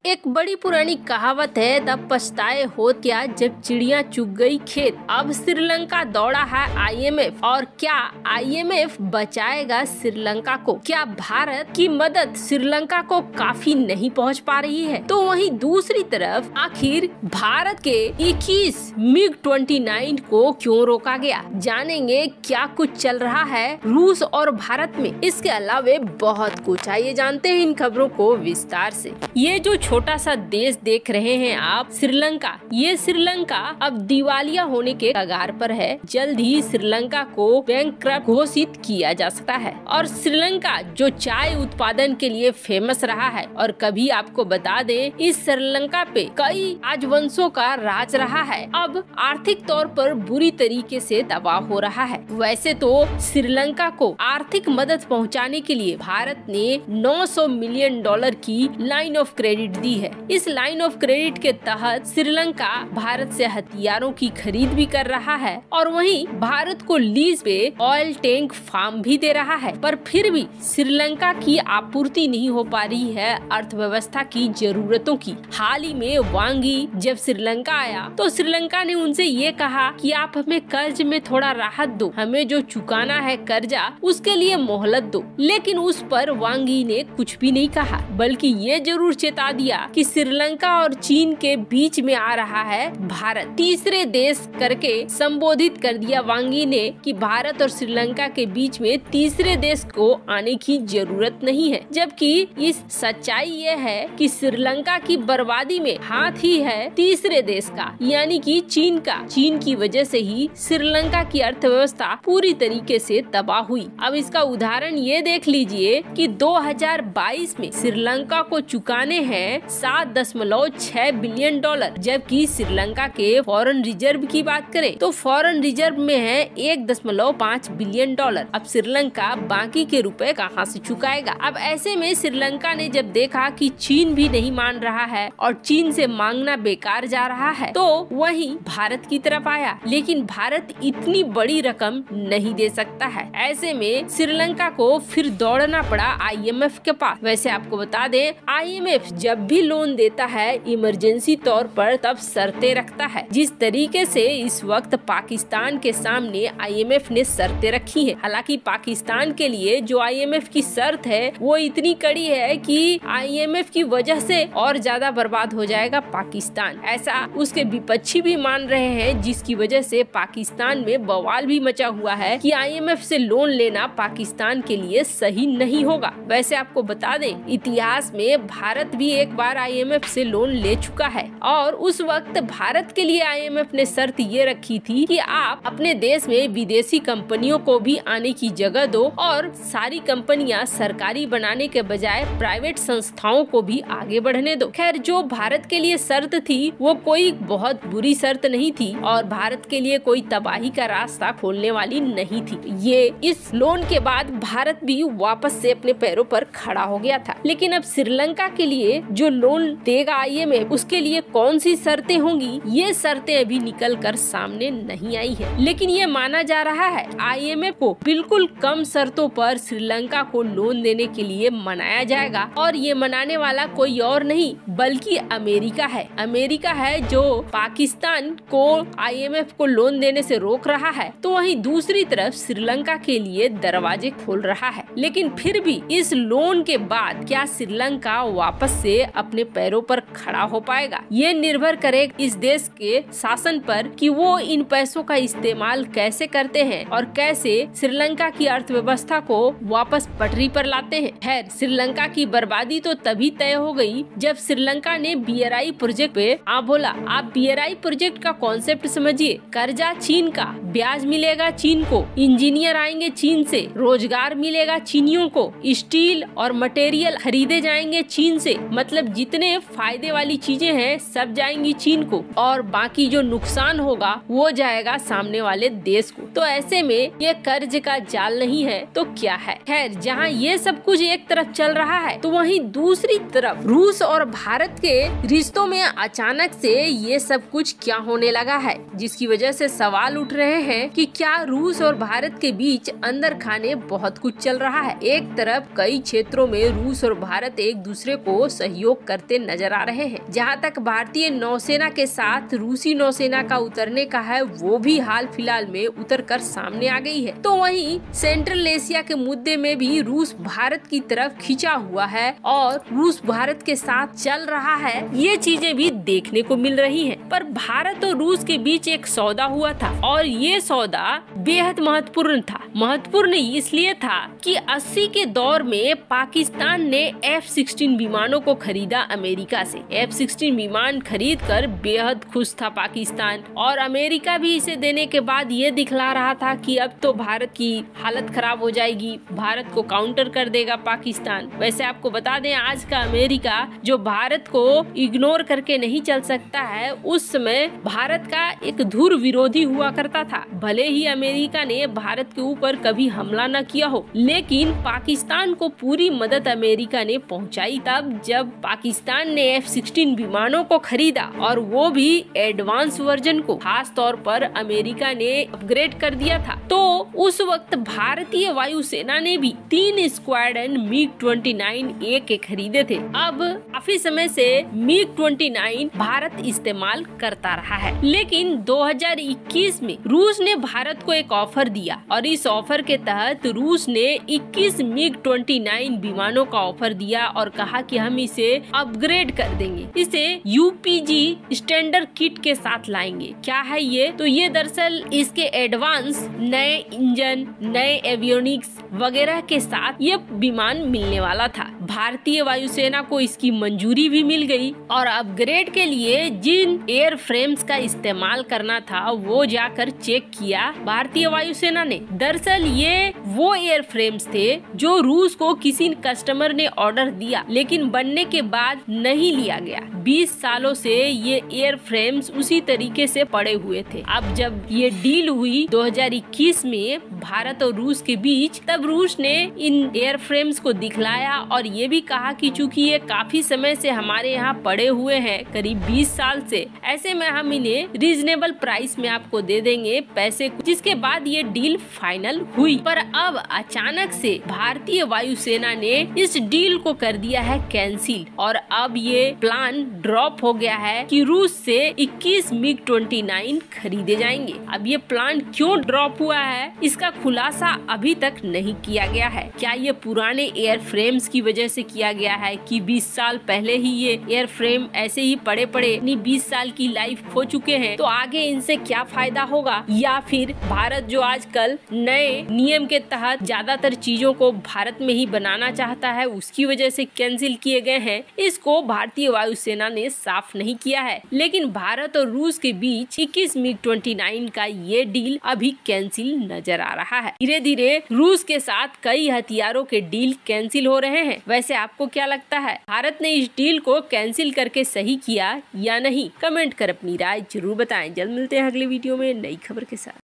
एक बड़ी पुरानी कहावत है, तब पछताए होत क्या जब चिड़िया चुग गई खेत। अब श्रीलंका दौड़ा है आईएमएफ, और क्या आईएमएफ बचाएगा श्रीलंका को? क्या भारत की मदद श्रीलंका को काफी नहीं पहुंच पा रही है? तो वहीं दूसरी तरफ आखिर भारत के 21 MiG-29 को क्यों रोका गया? जानेंगे क्या कुछ चल रहा है रूस और भारत में। इसके अलावा बहुत कुछ, आइए जानते हैं इन खबरों को विस्तार से। ये जो छोटा सा देश देख रहे हैं आप, श्रीलंका, ये श्रीलंका अब दिवालिया होने के कगार पर है। जल्द ही श्रीलंका को बैंकक्रप्ट घोषित किया जा सकता है। और श्रीलंका जो चाय उत्पादन के लिए फेमस रहा है, और कभी आपको बता दें इस श्रीलंका पे कई राजवंशों का राज रहा है, अब आर्थिक तौर पर बुरी तरीके से तबाह हो रहा है। वैसे तो श्रीलंका को आर्थिक मदद पहुंचाने के लिए भारत ने $900 मिलियन की लाइन ऑफ क्रेडिट दी है। इस लाइन ऑफ क्रेडिट के तहत श्रीलंका भारत से हथियारों की खरीद भी कर रहा है, और वहीं भारत को लीज पे ऑयल टैंक फार्म भी दे रहा है। पर फिर भी श्रीलंका की आपूर्ति नहीं हो पा रही है अर्थव्यवस्था की जरूरतों की। हाल ही में वांगी जब श्रीलंका आया तो श्रीलंका ने उनसे ये कहा कि आप हमें कर्ज में थोड़ा राहत दो, हमें जो चुकाना है कर्जा उसके लिए मोहलत दो। लेकिन उस पर वांगी ने कुछ भी नहीं कहा, बल्कि ये जरूर चेता दिया कि श्रीलंका और चीन के बीच में आ रहा है भारत। तीसरे देश करके संबोधित कर दिया वांगी ने कि भारत और श्रीलंका के बीच में तीसरे देश को आने की जरूरत नहीं है। जबकि इस सच्चाई ये है कि श्रीलंका की बर्बादी में हाथ ही है तीसरे देश का, यानी कि चीन का। चीन की वजह से ही श्रीलंका की अर्थव्यवस्था पूरी तरीके से तबाह हुई। अब इसका उदाहरण ये देख लीजिए कि 2022 में श्रीलंका को चुकाने हैं $7.6 बिलियन, जबकि श्रीलंका के फॉरेन रिजर्व की बात करें तो फॉरेन रिजर्व में है $1.5 बिलियन। अब श्रीलंका बाकी के रुपए कहां से चुकाएगा? अब ऐसे में श्रीलंका ने जब देखा कि चीन भी नहीं मान रहा है और चीन से मांगना बेकार जा रहा है, तो वहीं भारत की तरफ आया। लेकिन भारत इतनी बड़ी रकम नहीं दे सकता है। ऐसे में श्रीलंका को फिर दौड़ना पड़ा आईएमएफ के पास। वैसे आपको बता दें, आईएमएफ जब भी लोन देता है इमरजेंसी तौर पर तब शर्तें रखता है। जिस तरीके से इस वक्त पाकिस्तान के सामने आईएमएफ ने शर्तें रखी है। हालांकि पाकिस्तान के लिए जो आईएमएफ की शर्त है वो इतनी कड़ी है कि आईएमएफ की वजह से और ज्यादा बर्बाद हो जाएगा पाकिस्तान, ऐसा उसके विपक्षी भी मान रहे हैं। जिसकी वजह से पाकिस्तान में बवाल भी मचा हुआ है कि आईएमएफ से लोन लेना पाकिस्तान के लिए सही नहीं होगा। वैसे आपको बता दें, इतिहास में भारत भी एक बार आईएमएफ से लोन ले चुका है, और उस वक्त भारत के लिए आईएमएफ ने शर्त ये रखी थी कि आप अपने देश में विदेशी कंपनियों को भी आने की जगह दो, और सारी कंपनियां सरकारी बनाने के बजाय प्राइवेट संस्थाओं को भी आगे बढ़ने दो। खैर, जो भारत के लिए शर्त थी वो कोई बहुत बुरी शर्त नहीं थी, और भारत के लिए कोई तबाही का रास्ता खोलने वाली नहीं थी। ये इस लोन के बाद भारत भी वापस से अपने पैरों पर खड़ा हो गया था। लेकिन अब श्रीलंका के लिए जो लोन देगा आईएमएफ, उसके लिए कौन सी शर्तें होंगी, ये शर्तें अभी निकल कर सामने नहीं आई है। लेकिन ये माना जा रहा है आईएमएफ को बिल्कुल कम शर्तों पर श्रीलंका को लोन देने के लिए मनाया जाएगा, और ये मनाने वाला कोई और नहीं बल्कि अमेरिका है। अमेरिका है जो पाकिस्तान को आईएमएफ को लोन देने से रोक रहा है, तो वहीं दूसरी तरफ श्रीलंका के लिए दरवाजे खोल रहा है। लेकिन फिर भी इस लोन के बाद क्या श्रीलंका वापस से अपने पैरों पर खड़ा हो पाएगा? ये निर्भर करे इस देश के शासन पर कि वो इन पैसों का इस्तेमाल कैसे करते हैं और कैसे श्रीलंका की अर्थव्यवस्था को वापस पटरी पर लाते हैं। खैर, श्रीलंका की बर्बादी तो तभी तय हो गई जब श्रीलंका ने बीआरआई प्रोजेक्ट पे बोला। आप बीआरआई प्रोजेक्ट का कॉन्सेप्ट समझिए। कर्जा चीन का, ब्याज मिलेगा चीन को, इंजीनियर आएंगे चीन से, रोजगार मिलेगा चीनियों को, स्टील और मटेरियल खरीदे जाएंगे चीन से। मतलब जितने फायदे वाली चीजें हैं सब जाएंगी चीन को, और बाकी जो नुकसान होगा वो जाएगा सामने वाले देश को। तो ऐसे में ये कर्ज का जाल नहीं है तो क्या है। खैर, जहाँ ये सब कुछ एक तरफ चल रहा है तो वहीं दूसरी तरफ रूस और भारत के रिश्तों में अचानक से ये सब कुछ क्या होने लगा है, जिसकी वजह से सवाल उठ रहे हैं कि क्या रूस और भारत के बीच अंदर खाने बहुत कुछ चल रहा है। एक तरफ कई क्षेत्रों में रूस और भारत एक दूसरे को सहयोग करते नजर आ रहे हैं। जहाँ तक भारतीय नौसेना के साथ रूसी नौसेना का उतरने का है, वो भी हाल फिलहाल में उतर कर सामने आ गई है। तो वहीं सेंट्रल एशिया के मुद्दे में भी रूस भारत की तरफ खिंचा हुआ है और रूस भारत के साथ चल रहा है। ये चीजें भी देखने को मिल रही हैं। पर भारत और रूस के बीच एक सौदा हुआ था और ये सौदा बेहद महत्वपूर्ण था। महत्वपूर्ण इसलिए था कि 80 के दौर में पाकिस्तान ने F-16 विमानों को खरीदा अमेरिका से। F-16 विमान खरीद कर बेहद खुश था पाकिस्तान और अमेरिका भी इसे देने के बाद ये दिखला रहा था कि अब तो भारत की हालत खराब हो जाएगी, भारत को काउंटर कर देगा पाकिस्तान। वैसे आपको बता दें, आज का अमेरिका जो भारत को इग्नोर करके नहीं चल सकता है, उस समय भारत का एक धुर विरोधी हुआ करता था। भले ही अमेरिका ने भारत के ऊपर कभी हमला न किया हो, लेकिन पाकिस्तान को पूरी मदद अमेरिका ने पहुंचाई तब जब पाकिस्तान ने F-16 विमानों को खरीदा और वो भी एडवांस वर्जन को। खास तौर पर अमेरिका ने अपग्रेड कर दिया था। तो उस वक्त भारतीय वायुसेना ने भी 3 स्क्वाड्रन MiG-29A के खरीदे थे। अब काफी समय से MiG-29 भारत इस्तेमाल करता रहा है, लेकिन 2021 में रूस ने भारत को एक ऑफर दिया और इस ऑफर के तहत रूस ने 21 MiG-29 विमानों का ऑफर दिया और कहा कि हम इसे अपग्रेड कर देंगे, इसे UPG स्टैंडर्ड किट के साथ लाएंगे। क्या है ये? तो ये दरअसल इसके एडवांस नए इंजन, नए एवियोनिक्स वगैरह के साथ ये विमान मिलने वाला था। भारतीय वायुसेना को इसकी मंजूरी भी मिल गई और अपग्रेड के लिए जिन एयर फ्रेम्स का इस्तेमाल करना था वो जाकर चेक किया भारतीय वायुसेना ने। दरअसल ये वो एयर फ्रेम्स थे जो रूस को किसी कस्टमर ने ऑर्डर दिया लेकिन बनने के बाद नहीं लिया गया। 20 सालों से ये एयर फ्रेम्स उसी तरीके से पड़े हुए थे। अब जब ये डील हुई 2021 में भारत और रूस के बीच, तब रूस ने इन एयर फ्रेम्स को दिखलाया और ये भी कहा कि चूंकि ये काफी समय से हमारे यहाँ पड़े हुए हैं, करीब 20 साल से, ऐसे में हम इन्हें रीजनेबल प्राइस में आपको दे देंगे पैसे, जिसके बाद ये डील फाइनल हुई। पर अब अचानक से भारतीय वायुसेना ने इस डील को कर दिया है कैंसिल और अब ये प्लान ड्रॉप हो गया है कि रूस से 21 MiG-29 खरीदे जाएंगे। अब ये प्लान क्यों ड्रॉप हुआ है, इसका खुलासा अभी तक नहीं किया गया है। क्या ये पुराने एयर फ्रेम्स की वजह से किया गया है कि 20 साल पहले ही ये एयर फ्रेम ऐसे ही पड़े पड़े अपनी 20 साल की लाइफ खो चुके हैं, तो आगे इनसे क्या फायदा होगा, या फिर भारत जो आजकल नए नियम के तहत ज्यादातर चीजों को भारत में ही बनाना चाहता है उसकी वजह से कैंसिल किए गए हैं। इसको भारतीय वायुसेना ने साफ नहीं किया है, लेकिन भारत और रूस के बीच 21 MiG-29 का ये डील अभी कैंसिल नजर आ रहा है। धीरे धीरे रूस के साथ कई हथियारों के डील कैंसिल हो रहे हैं। वैसे आपको क्या लगता है, भारत ने इस डील को कैंसिल करके सही किया या नहीं? कमेंट कर अपनी राय जरूर बताएं। जल्द मिलते हैं अगले वीडियो में नई खबर के साथ।